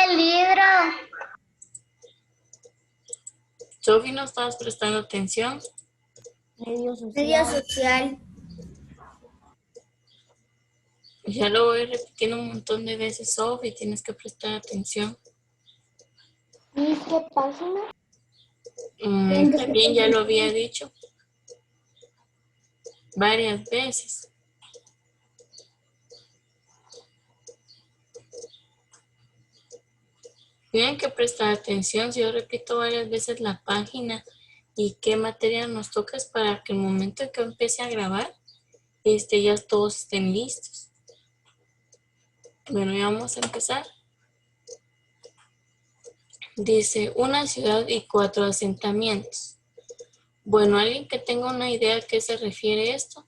el libro. Sofi, ¿no estabas prestando atención? Medio social. Ya lo voy repitiendo un montón de veces, Sofi, tienes que prestar atención. ¿Y qué página? También ya lo había dicho varias veces. Tienen que prestar atención, si yo repito varias veces la página y qué materia nos toca es para que el momento en que empiece a grabar, ya todos estén listos. Bueno, ya vamos a empezar. Dice, una ciudad y 4 asentamientos. Bueno, ¿alguien que tenga una idea a qué se refiere esto?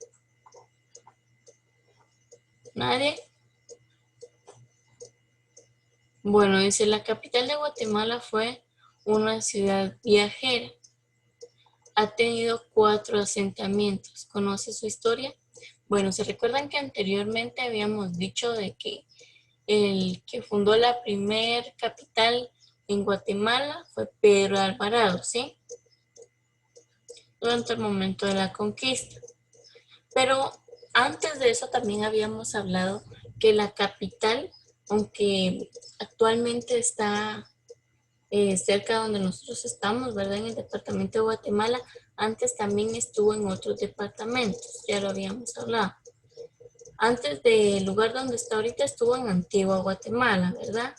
¿Nadie? Bueno, dice, la capital de Guatemala fue una ciudad viajera. Ha tenido 4 asentamientos. ¿Conoce su historia? Bueno, ¿se recuerdan que anteriormente habíamos dicho de que el que fundó la primer capital en Guatemala fue Pedro de Alvarado, ¿sí? Durante el momento de la conquista. Pero antes de eso también habíamos hablado que la capital, aunque actualmente está cerca de donde nosotros estamos, ¿verdad? En el departamento de Guatemala, antes también estuvo en otros departamentos, ya lo habíamos hablado. Antes del lugar donde está ahorita estuvo en Antigua Guatemala, ¿verdad?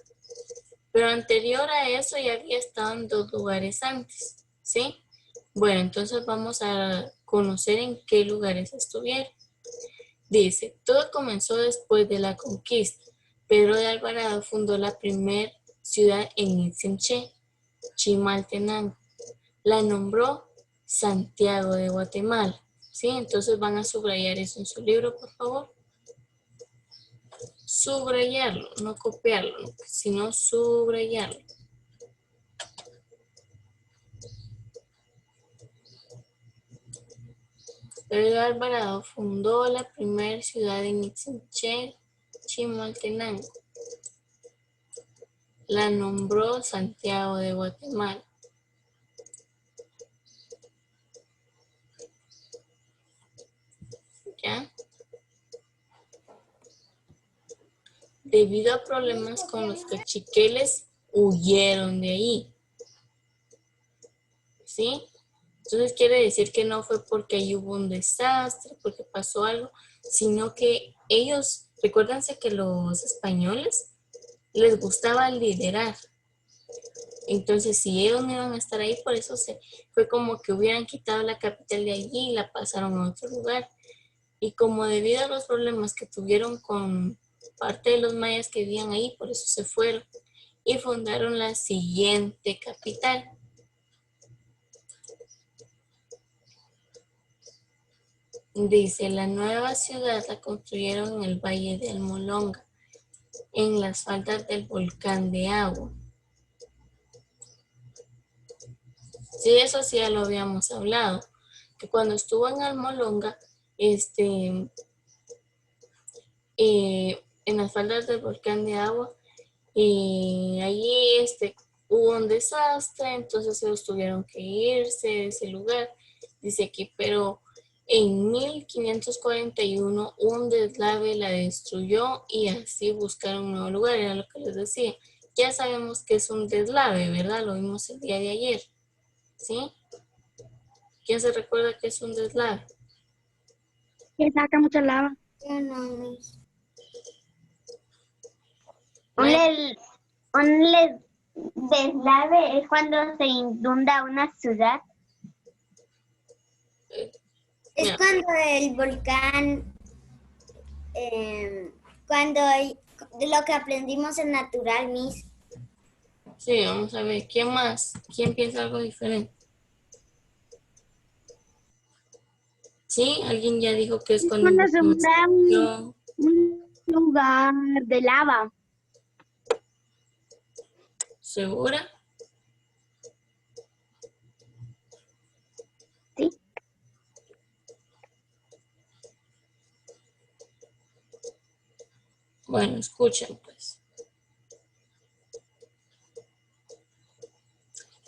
Pero anterior a eso ya había estado en 2 lugares antes, ¿sí? Bueno, entonces vamos a conocer en qué lugares estuvieron. Dice, todo comenzó después de la conquista. Pedro de Alvarado fundó la primera ciudad en Itzinché, Chimaltenango. La nombró Santiago de Guatemala. ¿Sí? Entonces van a subrayar eso en su libro, por favor. Subrayarlo, no copiarlo, sino subrayarlo. Pedro Alvarado fundó la primera ciudad en Itzinché, Chimaltenango. La nombró Santiago de Guatemala. ¿Ya? Debido a problemas con los cachiqueles, huyeron de ahí. ¿Sí? Entonces quiere decir que no fue porque ahí hubo un desastre, porque pasó algo, sino que ellos, recuérdense que los españoles les gustaba liderar. Entonces, si ellos no iban a estar ahí, por eso fue como que hubieran quitado la capital de allí y la pasaron a otro lugar. Y como debido a los problemas que tuvieron con parte de los mayas que vivían ahí, por eso se fueron y fundaron la siguiente capital. Dice, la nueva ciudad la construyeron en el Valle de Almolonga, en las faldas del volcán de Agua. Sí, eso sí ya lo habíamos hablado, que cuando estuvo en Almolonga, en las faldas del volcán de Agua, y allí hubo un desastre, entonces ellos tuvieron que irse de ese lugar. Dice aquí, pero en 1541 un deslave la destruyó y así buscaron un nuevo lugar, era lo que les decía. Ya sabemos que es un deslave, ¿verdad? Lo vimos el día de ayer, ¿sí? ¿Quién se recuerda que es un deslave? Que saca mucha lava. Un deslave es cuando se inunda una ciudad. Es Mira, cuando el volcán, cuando lo que aprendimos en Natural, Miss. sí, vamos a ver, ¿quién más? ¿Quién piensa algo diferente? Sí, alguien ya dijo que es Es cuando cuando hubo se una inunda explosión. un lugar de lava. ¿Segura? Sí. Bueno, escuchen pues.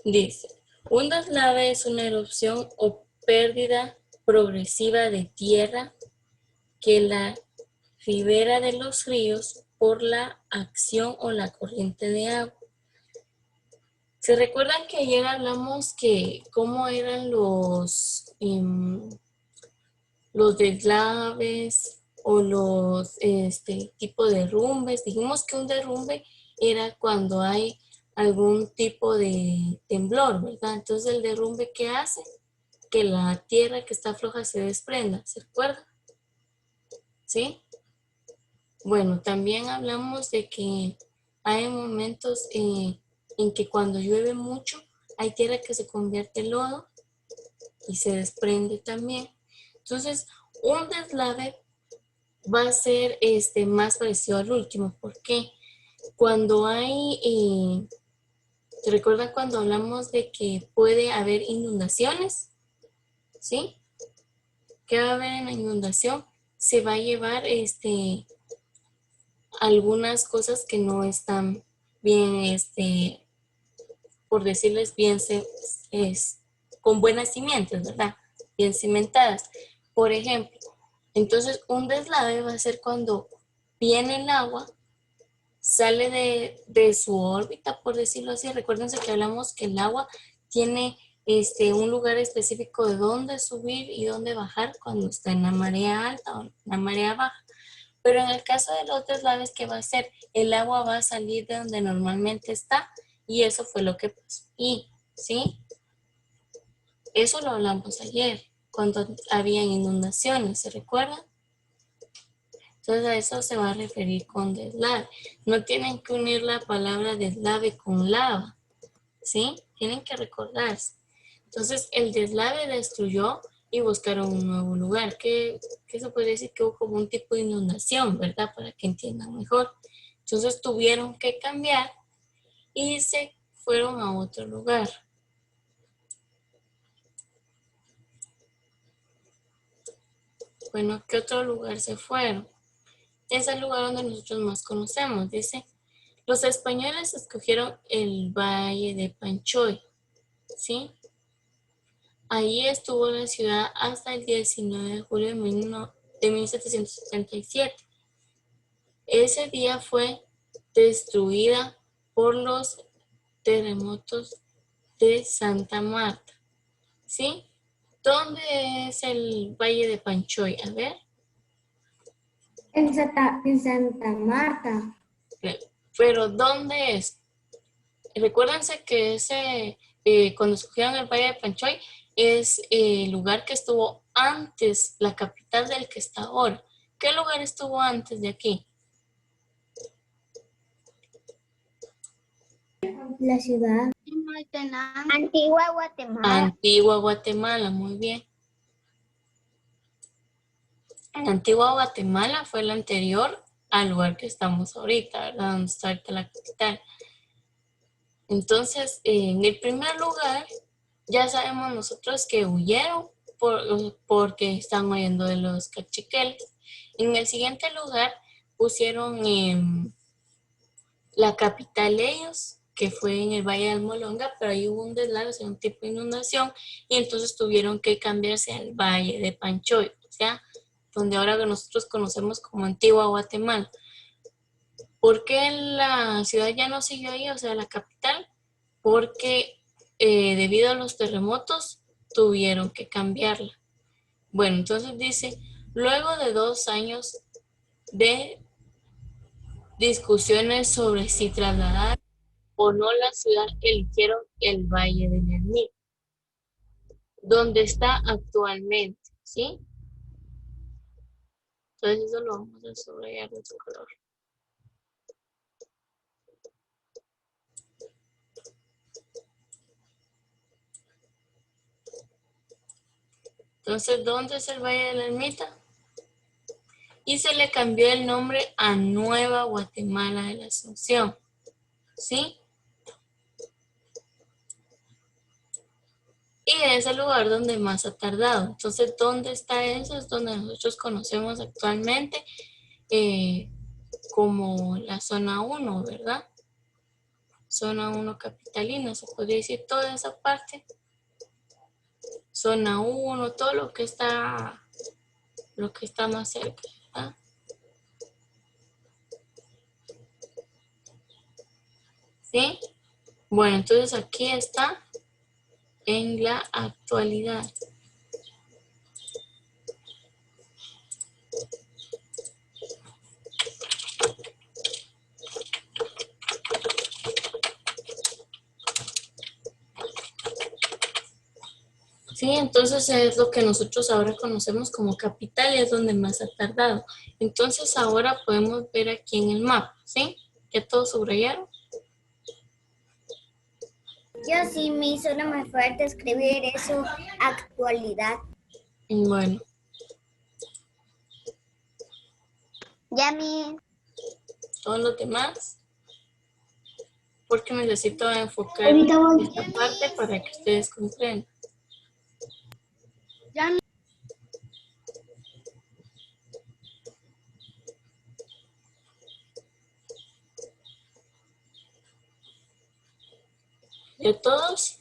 Dice, un deslave es una erupción o pérdida progresiva de tierra que la libera de los ríos por la acción o la corriente de agua. ¿Se recuerdan que ayer hablamos que cómo eran los deslaves o los tipo de derrumbes? Dijimos que un derrumbe era cuando hay algún tipo de temblor, ¿verdad? Entonces el derrumbe, ¿qué hace? Que la tierra que está floja se desprenda, ¿se recuerda? ¿Sí? Bueno, también hablamos de que hay momentos en que cuando llueve mucho, hay tierra que se convierte en lodo y se desprende también. Entonces, un deslave va a ser más parecido al último. ¿Por qué? Cuando hay, ¿se recuerdan cuando hablamos de que puede haber inundaciones? ¿Sí? ¿Qué va a haber en la inundación? Se va a llevar algunas cosas que no están bien, por decirles bien, con buenas simientes, ¿verdad? Bien cimentadas. Por ejemplo, entonces un deslave va a ser cuando viene el agua, sale de su órbita, por decirlo así. Recuérdense que hablamos que el agua tiene un lugar específico de dónde subir y dónde bajar cuando está en la marea alta o en la marea baja. Pero en el caso de los deslaves, ¿qué va a hacer? El agua va a salir de donde normalmente está y eso fue lo que pasó. Y, ¿sí? Eso lo hablamos ayer, cuando habían inundaciones, ¿se recuerdan? Entonces a eso se va a referir con deslave. No tienen que unir la palabra deslave con lava, ¿sí? Tienen que recordarse. Entonces el deslave destruyó y buscaron un nuevo lugar, que se puede decir que hubo como un tipo de inundación, ¿verdad? Para que entiendan mejor. Entonces tuvieron que cambiar y se fueron a otro lugar. Bueno, ¿qué otro lugar se fueron? Es el lugar donde nosotros más conocemos. Dice, los españoles escogieron el Valle de Panchoy, ¿sí? Allí estuvo la ciudad hasta el 19 de julio de 1777. Ese día fue destruida por los terremotos de Santa Marta, ¿sí? ¿Dónde es el Valle de Panchoy? A ver. En Santa Marta. Pero ¿dónde es? Recuérdense que cuando escogieron el Valle de Panchoy, es el lugar que estuvo antes, la capital del que está ahora. ¿Qué lugar estuvo antes de aquí? La ciudad. Antigua Guatemala. Antigua Guatemala, muy bien. Antigua Guatemala fue el anterior al lugar que estamos ahorita, ¿verdad? Donde está ahorita la capital. Entonces, en el primer lugar, ya sabemos nosotros que huyeron porque están huyendo de los cachiqueles. En el siguiente lugar pusieron la capital ellos, que fue en el Valle de Almolonga, pero ahí hubo un deslave, o sea, un tipo de inundación, y entonces tuvieron que cambiarse al Valle de Panchoy, o sea, donde ahora nosotros conocemos como Antigua Guatemala. ¿Por qué la ciudad ya no siguió ahí, o sea, la capital? Porque debido a los terremotos tuvieron que cambiarla. Bueno, entonces dice, luego de 2 años de discusiones sobre si trasladar o no la ciudad, eligieron el Valle de Lermita, donde está actualmente, ¿sí? Entonces eso lo vamos a subrayar de otro color. Entonces, ¿dónde es el Valle de la Ermita? Y se le cambió el nombre a Nueva Guatemala de la Asunción, ¿sí? Y es el lugar donde más ha tardado. Entonces, ¿dónde está eso? Es donde nosotros conocemos actualmente como la zona 1, ¿verdad? zona 1 capitalina, se podría decir toda esa parte, zona 1, todo lo que está más cerca, ¿verdad? ¿Sí? Bueno, entonces aquí está en la actualidad. Sí, entonces es lo que nosotros ahora conocemos como capital y es donde más ha tardado. Entonces ahora podemos ver aquí en el mapa, ¿sí? ¿Ya todos subrayaron? Yo sí, mi solo me falta escribir eso, actualidad. Bueno, Ya mi. todos los demás, porque necesito enfocar Ahorita voy. esta parte para que ustedes comprendan. Ya mi. ¿De todos?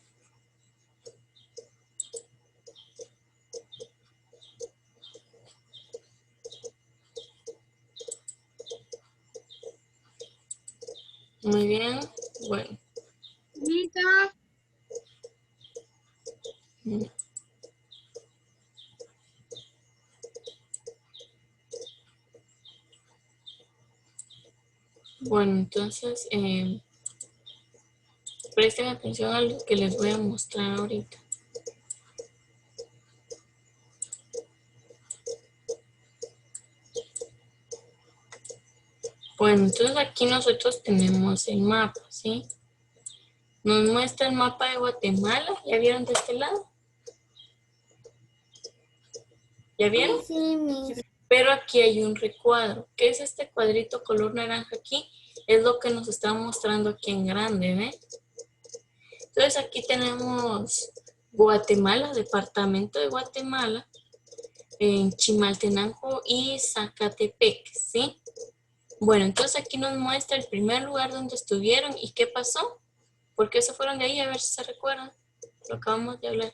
Muy bien, bueno. Mm. Bueno, entonces, presten atención a lo que les voy a mostrar ahorita. Bueno, entonces aquí nosotros tenemos el mapa, ¿sí? Nos muestra el mapa de Guatemala. ¿Ya vieron de este lado? ¿Ya vieron? Sí, mi. Pero aquí hay un recuadro. ¿Qué es este cuadrito color naranja aquí? Es lo que nos está mostrando aquí en grande, ¿ve? Entonces aquí tenemos Guatemala, departamento de Guatemala, en Chimaltenango y Zacatepec, ¿sí? Bueno, entonces aquí nos muestra el primer lugar donde estuvieron y qué pasó. ¿Por qué se fueron de ahí? A ver si se recuerdan. Lo acabamos de hablar.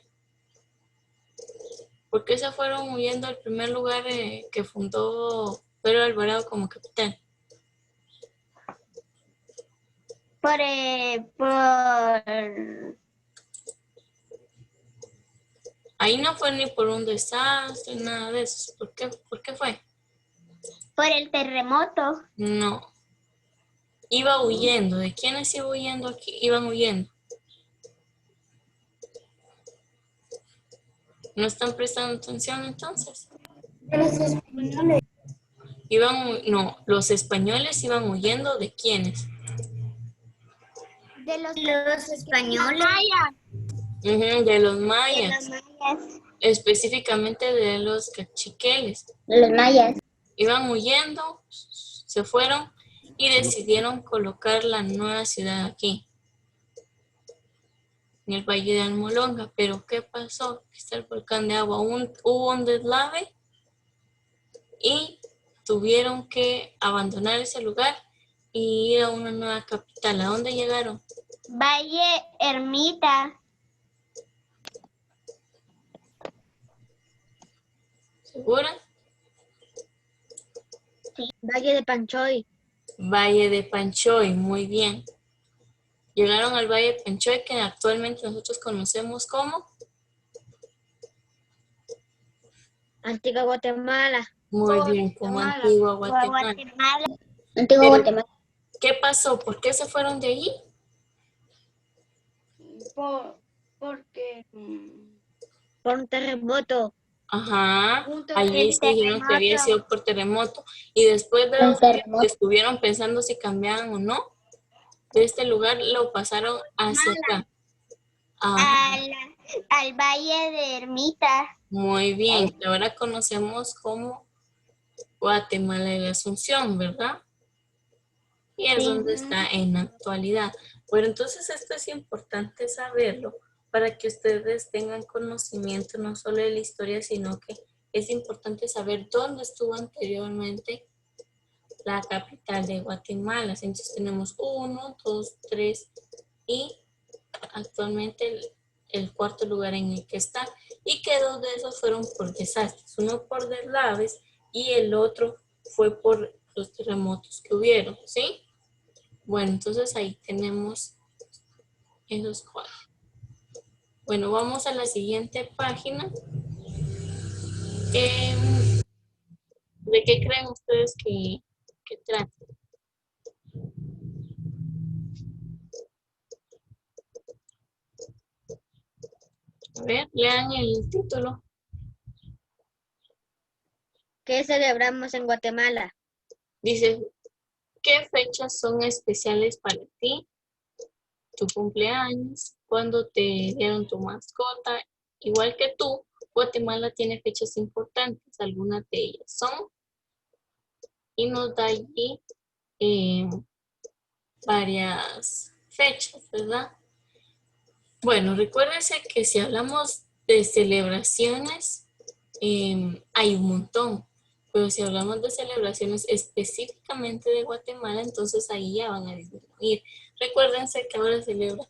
¿Por qué se fueron huyendo al primer lugar que fundó Pedro Alvarado como capitán? Por. Ahí no fue ni por un desastre, nada de eso. ¿Por qué fue? Por el terremoto. No. Iba huyendo. ¿De quiénes iba huyendo aquí? Iban huyendo. ¿No están prestando atención entonces? De los españoles. No, los españoles iban huyendo ¿de quiénes? De los españoles. Ujú, de los De mayas, los mayas. específicamente de los cachiqueles. De los mayas. Iban huyendo, se fueron y decidieron colocar la nueva ciudad aquí, en el Valle de Almolonga. Pero ¿qué pasó? Aquí está el volcán de agua. Hubo un deslave y tuvieron que abandonar ese lugar y ir a una nueva capital. ¿A dónde llegaron? Valle Ermita. ¿Segura? Sí. Valle de Panchoy. Valle de Panchoy, muy bien. Llegaron al Valle de Panchoy, que actualmente nosotros conocemos como... Antigua Guatemala. Muy bien, como Antigua Guatemala. Antigua Pero, Guatemala. ¿qué pasó? ¿Por qué se fueron de allí? Porque por un terremoto. Ajá, Junto con allí el sí dijeron que había sido terremoto. por terremoto. Y después de El 2 días terremoto. estuvieron pensando si cambiaban o no. De este lugar lo pasaron hacia acá. Ajá, Al Valle de Ermita. muy bien. Que ahora conocemos como Guatemala de la Asunción, ¿verdad? Y es Sí. donde está en la actualidad. Bueno, entonces esto es importante saberlo para que ustedes tengan conocimiento no solo de la historia, sino que es importante saber dónde estuvo anteriormente la capital de Guatemala. Entonces tenemos 1, 2, 3 y actualmente el cuarto lugar en el que está. Y que 2 de esos fueron por desastres. Uno por deslaves y el otro fue por los terremotos que hubieron, ¿sí? Bueno, entonces ahí tenemos esos cuatro. Bueno, vamos a la siguiente página. ¿De qué creen ustedes que trata? A ver, lean el título. ¿Qué celebramos en Guatemala? Dice, ¿qué fechas son especiales para ti? Tu cumpleaños, cuando te dieron tu mascota. Igual que tú, Guatemala tiene fechas importantes. Algunas de ellas son, y nos da allí eh, varias fechas, ¿verdad? Bueno, recuérdense que si hablamos de celebraciones, hay un montón, pero si hablamos de celebraciones específicamente de Guatemala, entonces ahí ya van a disminuir. Recuérdense que ahora celebra,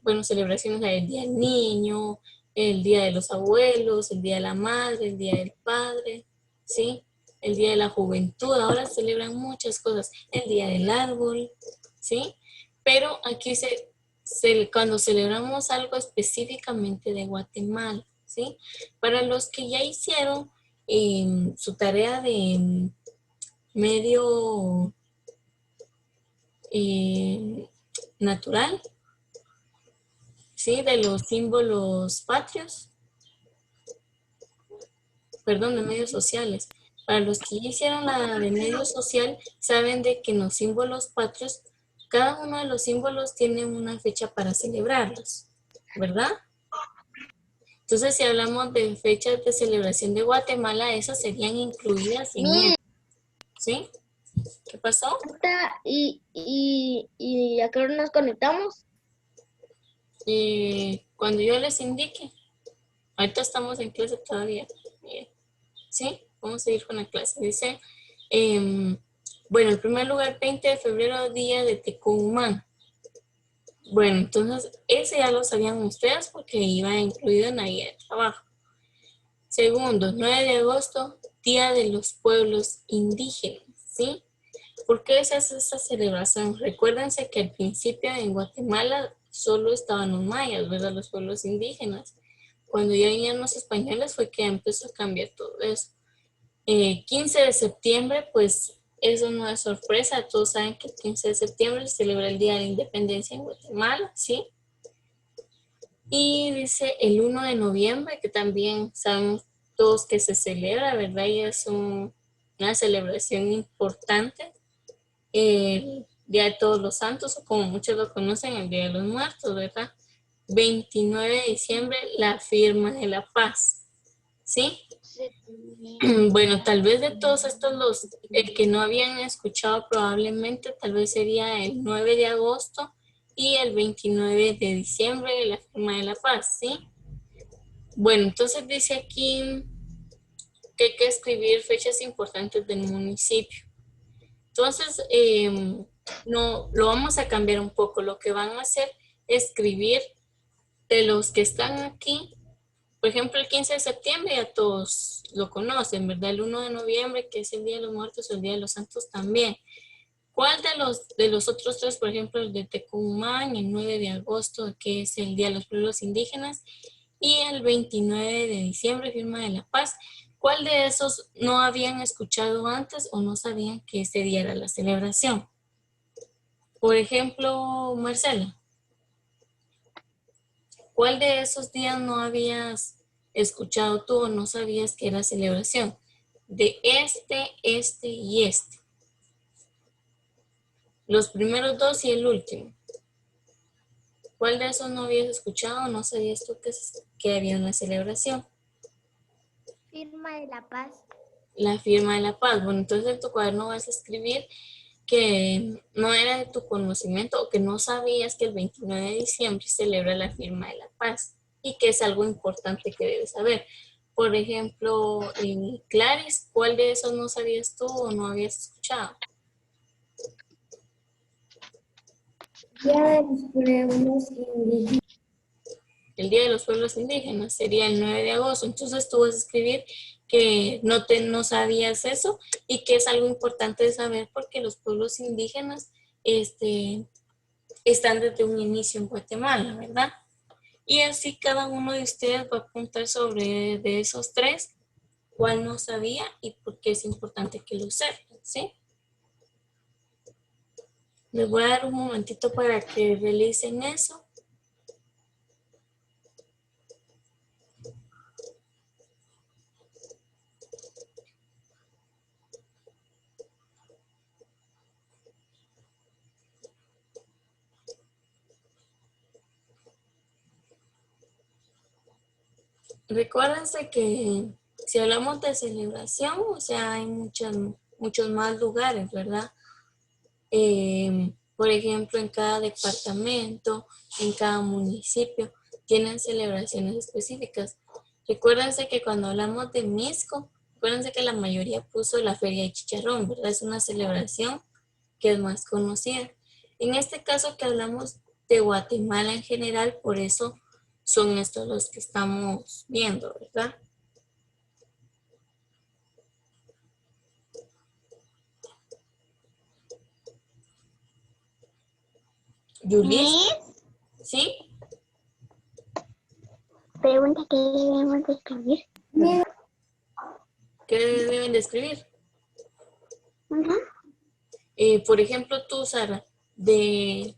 bueno, celebraciones del Día del Niño, el Día de los Abuelos, el Día de la Madre, el Día del Padre, ¿sí? El Día de la Juventud, ahora celebran muchas cosas, el Día del Árbol, ¿sí? Pero aquí cuando celebramos algo específicamente de Guatemala, ¿sí? Para los que ya hicieron su tarea de medio eh, natural, ¿sí? De los símbolos patrios, perdón, de medios sociales. Para los que ya hicieron la de medio social, saben de que en los símbolos patrios, cada uno de los símbolos tiene una fecha para celebrarlos, ¿verdad? Entonces, si hablamos de fechas de celebración de Guatemala, esas serían incluidas en él, ¿sí? ¿Qué pasó? ¿Y a qué hora nos conectamos? Cuando yo les indique, ahorita estamos en clase todavía, ¿sí? Vamos a ir con la clase. Dice, bueno, en primer lugar, 20 de febrero, día de Tecumán. Bueno, entonces, ese ya lo sabían ustedes porque iba incluido en la guía de trabajo. Segundo, 9 de agosto, Día de los Pueblos Indígenas, ¿sí? ¿Por qué se hace esta celebración? Recuérdense que al principio en Guatemala solo estaban los mayas, ¿verdad? Los pueblos indígenas. Cuando ya venían los españoles fue que empezó a cambiar todo eso. 15 de septiembre, pues eso no es sorpresa, todos saben que el 15 de septiembre se celebra el Día de la Independencia en Guatemala, ¿sí? Y dice el 1 de noviembre, que también sabemos todos que se celebra, ¿verdad? Y es una celebración importante. El Día de Todos los Santos, o como muchos lo conocen, el Día de los Muertos, ¿verdad? 29 de diciembre, la firma de la paz, ¿sí? Bueno, tal vez de todos estos, el que no habían escuchado probablemente, tal vez sería el 9 de agosto y el 29 de diciembre, la firma de la paz, ¿sí? Bueno, entonces dice aquí que hay que escribir fechas importantes del municipio. Entonces, no, lo vamos a cambiar un poco. Lo que van a hacer es escribir de los que están aquí. Por ejemplo, el 15 de septiembre ya todos lo conocen, ¿verdad? El 1 de noviembre, que es el Día de los Muertos, el Día de los Santos también. ¿Cuál de los otros tres, por ejemplo, el de Tecumán, el 9 de agosto, que es el Día de los Pueblos Indígenas, y el 29 de diciembre, firma de la paz? ¿Cuál de esos no habían escuchado antes o no sabían que ese día era la celebración? Por ejemplo, Marcela, ¿cuál de esos días no habías escuchado tú o no sabías que era celebración? De este y este. Los primeros dos y el último. ¿Cuál de esos no habías escuchado o no sabías tú que había una celebración? Firma de la paz. La firma de la paz. Bueno, entonces en tu cuaderno vas a escribir que no era de tu conocimiento o que no sabías que el 29 de diciembre se celebra la firma de la paz y que es algo importante que debes saber. Por ejemplo, Clarice, ¿cuál de esos no sabías tú o no habías escuchado? Día de los pueblos indígenas. El Día de los Pueblos Indígenas sería el 9 de agosto. Entonces tú vas a escribir que no sabías eso y que es algo importante de saber porque los pueblos indígenas están desde un inicio en Guatemala, ¿verdad? Y así cada uno de ustedes va a apuntar sobre de esos tres cuál no sabía y por qué es importante que lo sepan, ¿sí? Les voy a dar un momentito para que realicen eso. Recuérdense que si hablamos de celebración, o sea, hay muchos más lugares, ¿verdad? Por ejemplo, en cada departamento, en cada municipio, tienen celebraciones específicas. Recuérdense que cuando hablamos de Misco, recuérdense que la mayoría puso la Feria de Chicharrón, ¿verdad? Es una celebración que es más conocida. En este caso que hablamos de Guatemala en general, por eso son estos los que estamos viendo, ¿verdad? Yulis, Miss, ¿sí? pregunta que debemos de escribir. ¿Qué deben de escribir? Ujú. Por ejemplo, tú, Sara, de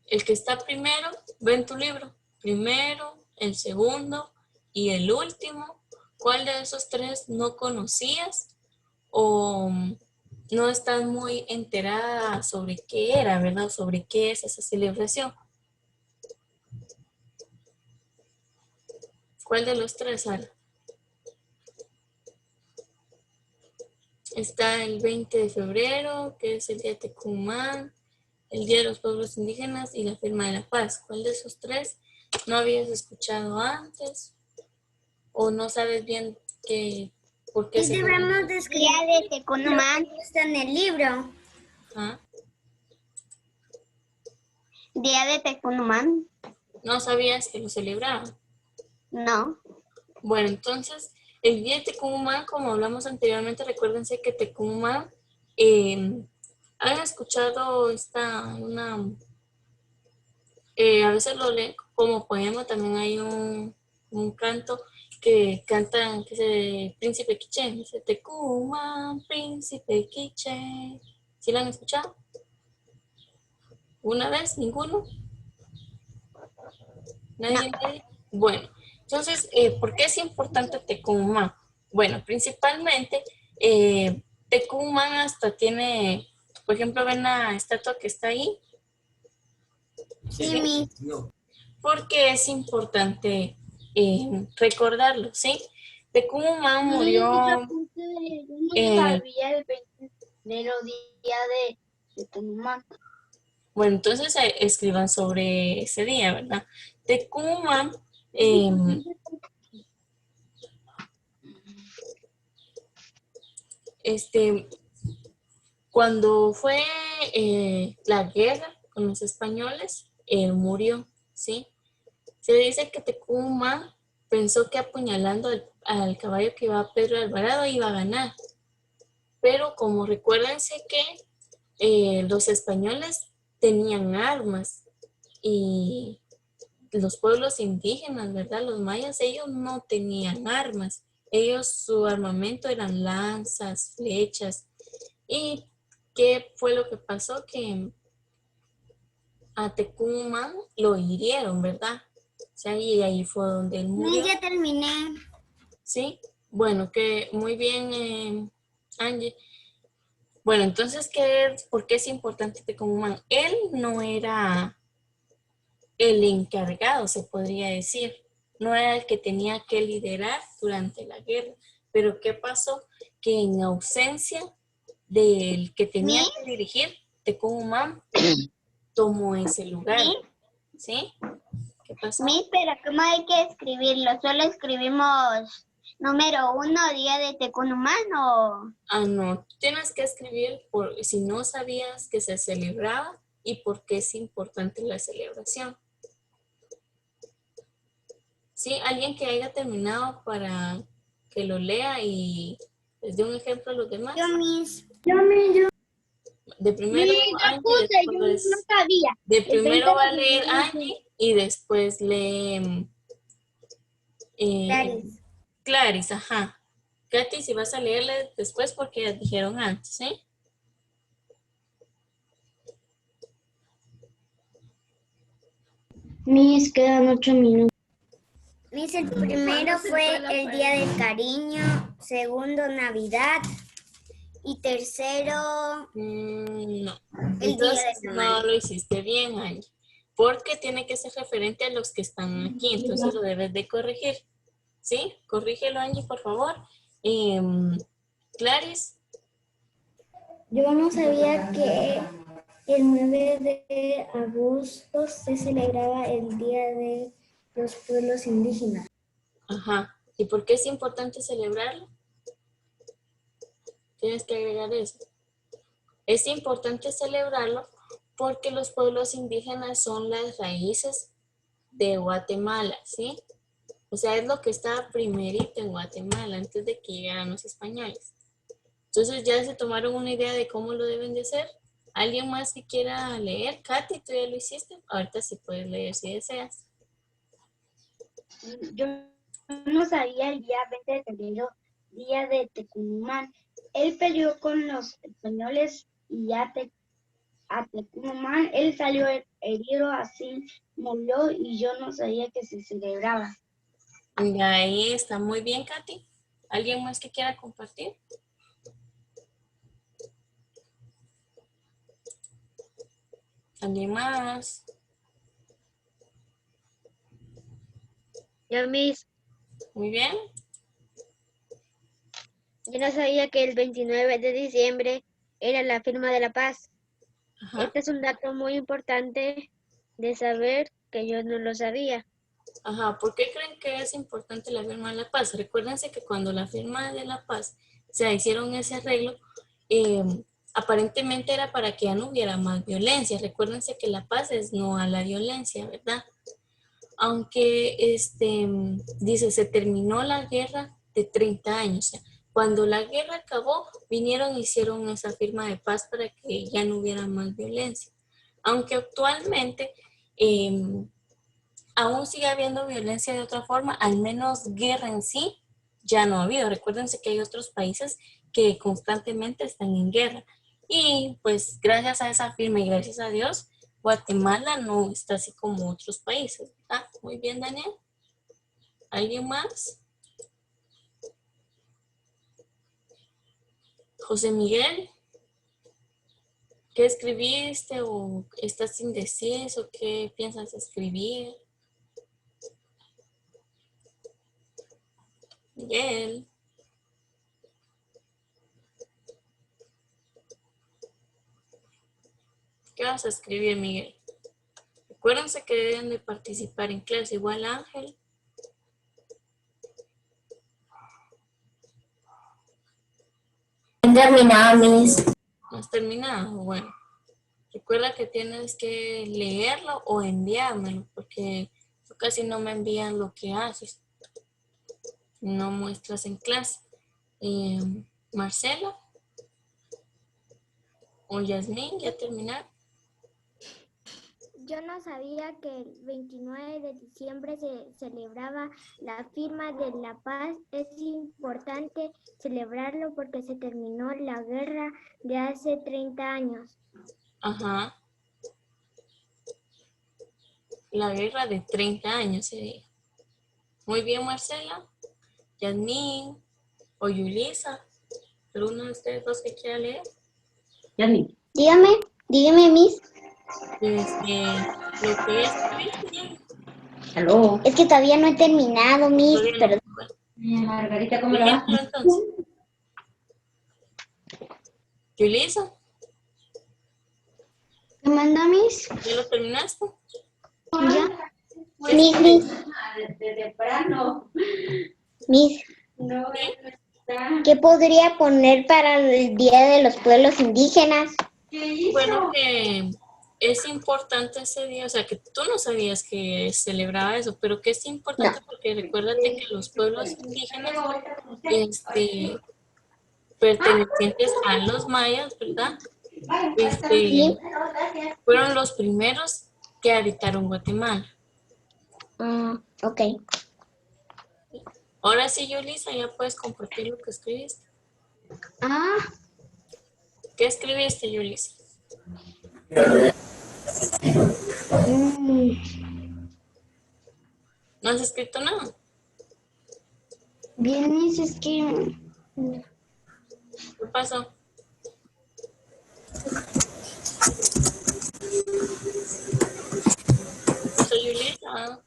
el que está primero, ve en tu libro. Primero, el segundo y el último. ¿Cuál de esos tres no conocías o no estás muy enterada sobre qué era, ¿verdad? Sobre qué es esa celebración. ¿Cuál de los tres, Sara? Está el 20 de febrero, que es el Día de Tecumán, el Día de los Pueblos Indígenas y la Firma de la Paz. ¿Cuál de esos tres no habías escuchado antes o no sabes bien por qué Y se debemos de escribir Día de Tecumán. está en el libro. ¿Ah? Día de Tecumán. No sabías que lo celebraban. No. Bueno, entonces, el Día de Tecumán, como hablamos anteriormente, recuérdense que Tecumán, han escuchado a veces lo leen como poema, también hay un canto que cantan, que es el Príncipe Quiché, dice Tecumán, Príncipe Quiché. ¿Sí lo han escuchado? ¿Una vez? ¿Ninguno? ¿Nadie? ¿Nadie? Bueno, entonces, ¿por qué es importante Tecumán? Bueno, principalmente, Tecumán hasta tiene, por ejemplo, ven la estatua que está ahí, Sí, ¿sí? Miss. Porque es importante recordarlo, ¿sí? Tecumán murió, No eh, sabía el 20 de los días de Tecumán. bueno, entonces escriban sobre ese día, ¿verdad? Tecumán, eh, este, cuando fue la guerra con los españoles, él murió, ¿sí? Se dice que Tecumán pensó que apuñalando al caballo que iba Pedro de Alvarado iba a ganar. Pero como recuérdense que los españoles tenían armas y los pueblos indígenas, ¿verdad? Los mayas, ellos no tenían armas. Ellos, su armamento eran lanzas, flechas. ¿Y qué fue lo que pasó? Que a Tecumán lo hirieron, ¿verdad? O sea, y ahí fue donde él Miss, murió. ya terminé. ¿Sí? Bueno, que muy bien, Angie. Bueno, entonces, ¿por qué es importante Tecumán? Él no era el encargado, se podría decir. No era el que tenía que liderar durante la guerra. Pero ¿qué pasó? Que en ausencia del que tenía Miss, que dirigir, Tecumán tomó ese lugar. Miss, ¿Sí? ¿Qué pasó? Miss, pero ¿cómo hay que escribirlo? Solo escribimos Número 1, día de Tecunumán o... No, tienes que escribir si no sabías que se celebraba y por qué es importante la celebración. Sí, alguien que haya terminado para que lo lea y les dé un ejemplo a los demás. Yo, Miss. De primero Angie, después sabía. de primero va a leer Angie y después lee Clarice. Clarice, ajá. Katy, si vas a leerle después porque ya dijeron antes, ¿sí? Mis, quedan 8 minutos. Miss, el primero fue el Día del Cariño, segundo Navidad y tercero No. el Día de Entonces San no Valentín. lo hiciste bien, Angie. Porque tiene que ser referente a los que están aquí. Entonces lo debes de corregir. ¿Sí? Corrígelo, Angie, por favor. Clarice. Yo no sabía que el 9 de agosto se celebraba el Día de los Pueblos Indígenas. Ajá. ¿Y por qué es importante celebrarlo? Tienes que agregar eso. Es importante celebrarlo porque los pueblos indígenas son las raíces de Guatemala, ¿sí? O sea, es lo que estaba primerito en Guatemala antes de que llegaran los españoles. Entonces ya se tomaron una idea de cómo lo deben de hacer. ¿Alguien más que quiera leer? Katy, ¿tú ya lo hiciste? Ahorita sí puedes leer si deseas. Yo no sabía el día 20 de febrero, día de Tecunumán. Él peleó con los españoles y a Tecunumán él salió herido, así murió y yo no sabía que se celebraba. Ahí está muy bien, Katy. ¿Alguien más que quiera compartir? ¿Alguien más? Yo, Miss, Muy bien. yo no sabía que el 29 de diciembre era la firma de la paz. Ajá. Este es un dato muy importante de saber que yo no lo sabía. Ajá, ¿por qué creen que es importante la firma de la paz? Recuérdense que cuando la firma de la paz se hicieron ese arreglo, aparentemente era para que ya no hubiera más violencia. Recuérdense que la paz es no a la violencia, ¿verdad? Aunque dice, se terminó la guerra de 30 años. O sea, cuando la guerra acabó, vinieron y hicieron esa firma de paz para que ya no hubiera más violencia. Aunque actualmente aún sigue habiendo violencia de otra forma, al menos guerra en sí ya no ha habido. Recuérdense que hay otros países que constantemente están en guerra. Y pues gracias a esa firma y gracias a Dios, Guatemala no está así como otros países. ¿Verdad? Muy bien, Daniel. ¿Alguien más? José Miguel, ¿qué escribiste o estás indeciso? ¿Qué piensas escribir? Miguel. ¿Qué vas a escribir, Miguel? Acuérdense que deben de participar en clase. Igual, Ángel. Terminado, Miss. ¿No has terminado? Bueno, recuerda que tienes que leerlo o enviármelo, porque tú casi no me envían lo que haces. No muestras en clase. Marcela o Yasmín, ¿ya terminaron? Yo no sabía que el 29 de diciembre se celebraba la firma de la paz. Es importante celebrarlo porque se terminó la guerra de hace 30 años. Ajá. La guerra de 30 años sería. Muy bien, Marcela. Yasmín o Yulisa. ¿Alguno de ustedes dos que quiera leer? Yasmín. Dígame, Miss. Lo que escribiste. Aló. Es que todavía no he terminado, Miss. Todavía no. Bueno, Margarita, ¿cómo le va? leámoslo entonces. Yulisa, ¿Me manda, Miss? ¿ya lo terminaste? Ya. ¿Qué Miss, escribiste? Desde temprano. Miss. ¿Qué podría poner para el Día de los Pueblos Indígenas? Bueno, que es importante ese día, o sea, que tú no sabías que celebraba eso, pero que es importante porque recuérdate que los pueblos indígenas, pertenecientes a los mayas, ¿verdad? Sí. Fueron los primeros que habitaron Guatemala. Ok. Ahora sí, Yulisa, ya puedes compartir lo que escribiste. ¿Qué escribiste, Yulisa? ¿No has escrito nada? Bien, es que ¿Qué pasó? ¿Qué pasó, Yulisa?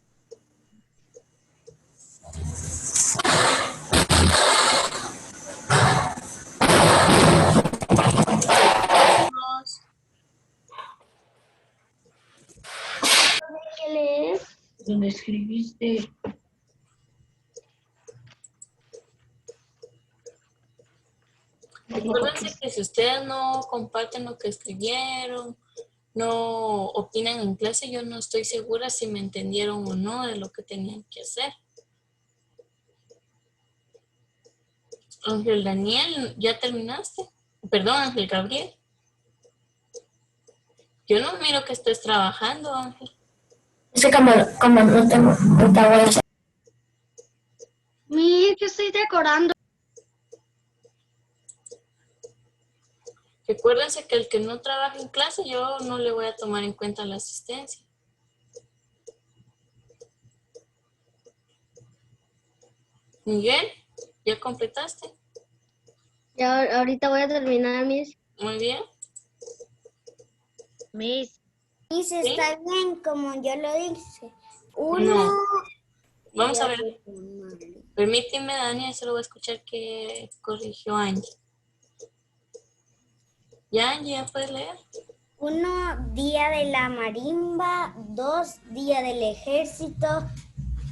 ¿qué lees? Donde escribiste. Recuérdense que si ustedes no comparten lo que escribieron, no opinan en clase, yo no estoy segura si me entendieron o no de lo que tenían que hacer. Ángel Daniel, ¿ya terminaste? Perdón, Ángel Gabriel. Yo no miro que estés trabajando, Ángel. Es que como no tengo, ahorita voy a hacer. Yo estoy decorando. Recuérdense que el que no trabaja en clase, yo no le voy a tomar en cuenta la asistencia. Miguel, ¿ya completaste? Ya, ahorita voy a terminar, Miss. Muy bien. Miss. Dice, ¿Sí? está bien como yo lo dije. No. Vamos a ver. Permíteme, Dani, solo voy a escuchar que corrigió Angie. ¿Ya, Angie, ya puedes leer? 1, día de la marimba. 2, día del ejército.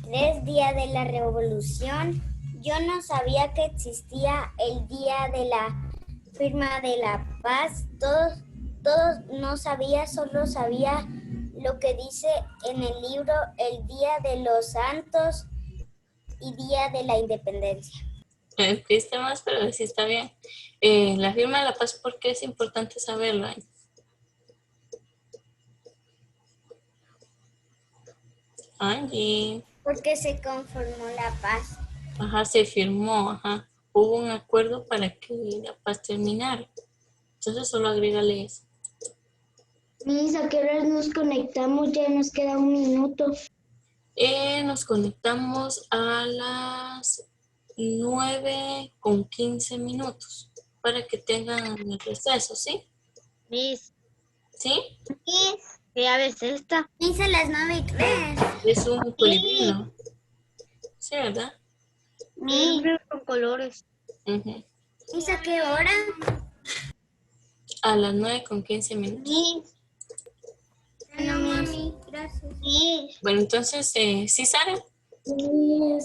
3, día de la revolución. Yo no sabía que existía el día de la firma de la paz. Todos no sabía, solo sabía lo que dice en el libro el día de los santos y día de la independencia. Escribiste más, pero sí está bien. La firma de la paz, ¿por qué es importante saberlo, Angie? Angie. Porque se conformó la paz. Ajá, se firmó, ajá. Hubo un acuerdo para que la paz terminara. Entonces solo agrégale eso. Miss, ¿a qué horas nos conectamos? Ya nos queda 1 minuto. Nos conectamos a las 9:15 para que tengan el receso, ¿sí? Miss. ¿Sí? Miss. ¿Qué ave es esta? Dice las 9:03. Es un colibrino. Sí, ¿verdad? Miss. Con colores. Ujú. ¿Dice a qué hora? A las 9:15. Miss. No, mami, gracias. Miss. Bueno, entonces, ¿sí saben? Y